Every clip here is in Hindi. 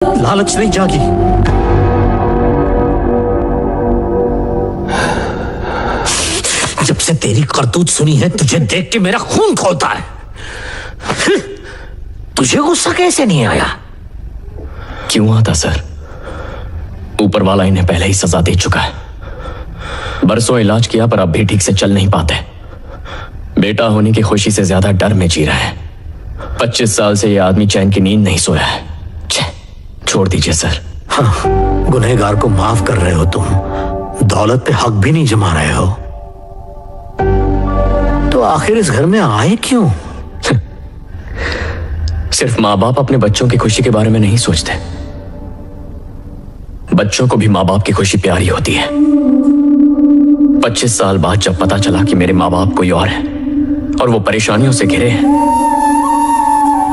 लालच नहीं जागी। जब से तेरी करतूत सुनी है तुझे देख के मेरा खून खौलता है। तुझे गुस्सा कैसे नहीं आया? क्यों आता सर? ऊपर वाला इन्हें पहले ही सजा दे चुका है। बरसों इलाज किया पर अब भी ठीक से चल नहीं पाते। बेटा होने की खुशी से ज्यादा डर में जी रहा है। 25 साल से यह आदमी चैन की नींद नहीं सोया है। छोड़ दीजिए सर। हाँ, गुनहगार को माफ कर रहे हो तुम, दौलत पे हक भी नहीं जमा रहे हो। तो आखिर इस घर में आए क्यों? सिर्फ माँ बाप अपने बच्चों की खुशी के बारे में नहीं सोचते, बच्चों को भी माँ बाप की खुशी प्यारी होती है। 25 साल बाद जब पता चला कि मेरे माँ बाप कोई और है और वो परेशानियों से घिरे हैं,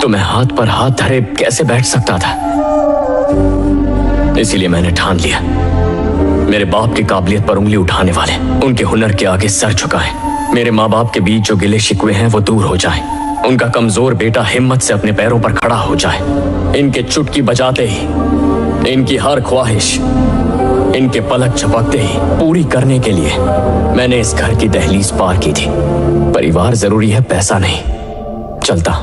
तो मैं हाथ पर हाथ धरे कैसे बैठ सकता था। इसीलिए मैंने ठान लिया, मेरे बाप की काबिलियत पर उंगली उठाने वाले उनके हुनर के आगे सर झुकाएं। मेरे माँ बाप के बीच जो गिले शिकवे हैं वो दूर हो जाएं। उनका कमजोर बेटा हिम्मत से अपने पैरों पर खड़ा हो जाए। इनके चुटकी बजाते ही, इनकी हर ख्वाहिश, इनके पलक झपकते ही पूरी करने के लिए मैंने इस घर की दहलीज पार की थी। परिवार जरूरी है, पैसा नहीं। चलता।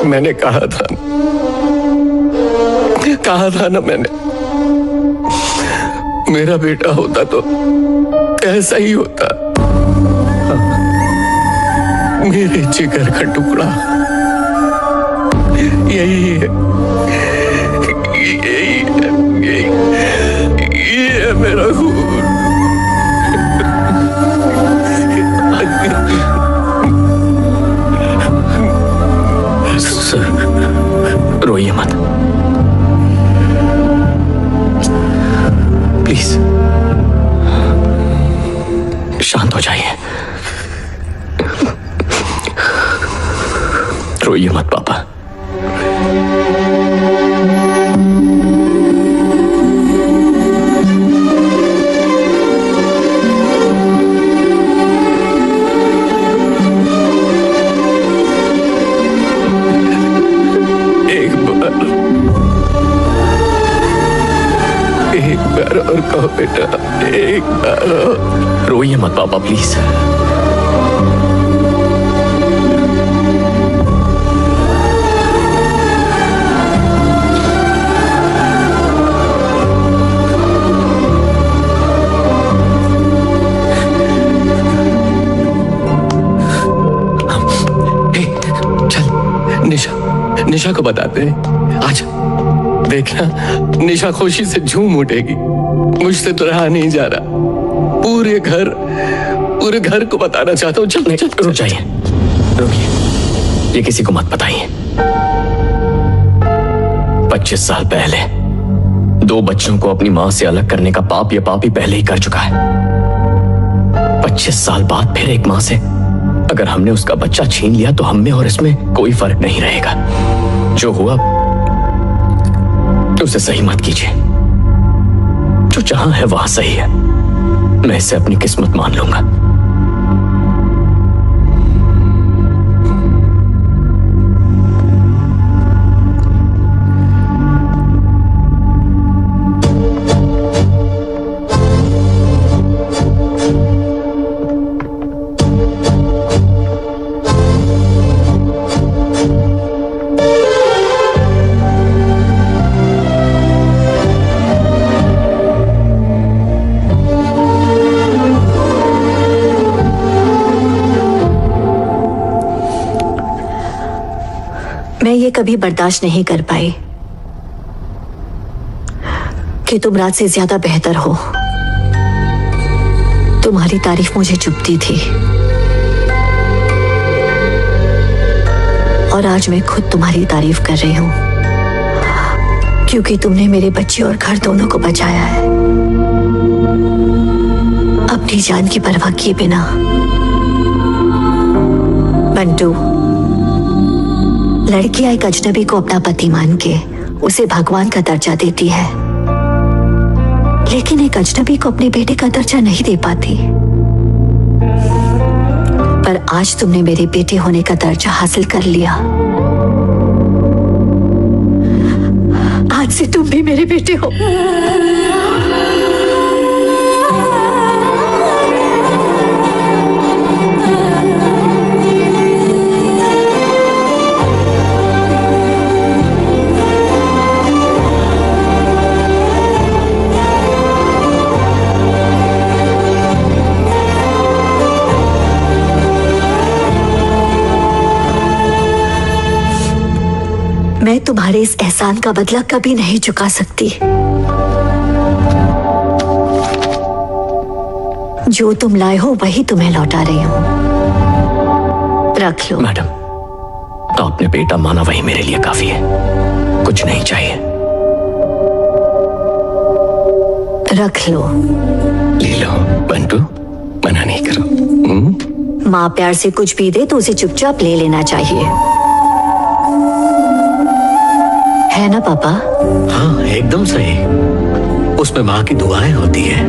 मैंने कहा था ना मैंने, मेरा बेटा होता तो ऐसा ही होता। मेरे जिगर का टुकड़ा यही है, यही है मेरा खून। सर, रोइए मत प्लीज, शांत हो जाइए। रोइए मत पापा। एक बार और कहो बेटा, एक बार और। रोइए मत पापा प्लीज। चल निशा को बताते हैं। आजा, देखना निशा खुशी से झूम उठेगी। मुझसे तो रहा नहीं जा रहा, पूरे घर को बताना चाहता हूँ। चल रुक जाइए, रुकिए, ये किसी को मत बताइए। 25 साल पहले 2 बच्चों को अपनी मां से अलग करने का पाप ये पापी पहले ही कर चुका है। 25 साल बाद फिर एक मां से अगर हमने उसका बच्चा छीन लिया तो हम में और इसमें कोई फर्क नहीं रहेगा। जो हुआ उसे सही मत कीजिए। जो जहां है वहां सही है। मैं इसे अपनी किस्मत मान लूंगा। मैं ये कभी बर्दाश्त नहीं कर पाई कि तुम रात से ज्यादा बेहतर हो। तुम्हारी तारीफ मुझे चुभती थी और आज मैं खुद तुम्हारी तारीफ कर रही हूं, क्योंकि तुमने मेरे बच्चे और घर दोनों को बचाया है, अपनी जान की परवाह किए बिना। बंटू, लड़कियां एक अजनबी को अपना पति मान के उसे भगवान का दर्जा देती है, लेकिन एक अजनबी को अपने बेटे का दर्जा नहीं दे पाती। पर आज तुमने मेरे बेटे होने का दर्जा हासिल कर लिया। आज से तुम भी मेरे बेटे हो। मैं तुम्हारे इस एहसान का बदला कभी नहीं चुका सकती। जो तुम लाए हो वही तुम्हें लौटा रही हूं। रख लो। मैडम, आपने बेटा माना वही मेरे लिए काफी है, कुछ नहीं चाहिए। रख लो। ले लो बंटू, मना नहीं करो। माँ प्यार से कुछ भी दे तो उसे चुपचाप ले लेना चाहिए, है ना पापा? हाँ, एकदम सही। उसमें माँ की दुआएं होती है।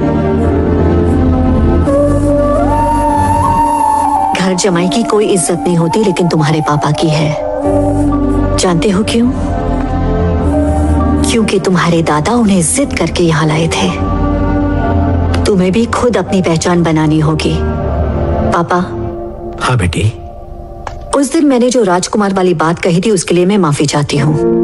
घर जमाई की कोई इज्जत नहीं होती, लेकिन तुम्हारे पापा की है। जानते हो क्यों? क्योंकि तुम्हारे दादा उन्हें जिद करके यहाँ लाए थे। तुम्हें भी खुद अपनी पहचान बनानी होगी। पापा। हाँ बेटी। उस दिन मैंने जो राजकुमार वाली बात कही थी उसके लिए मैं माफी चाहती हूँ।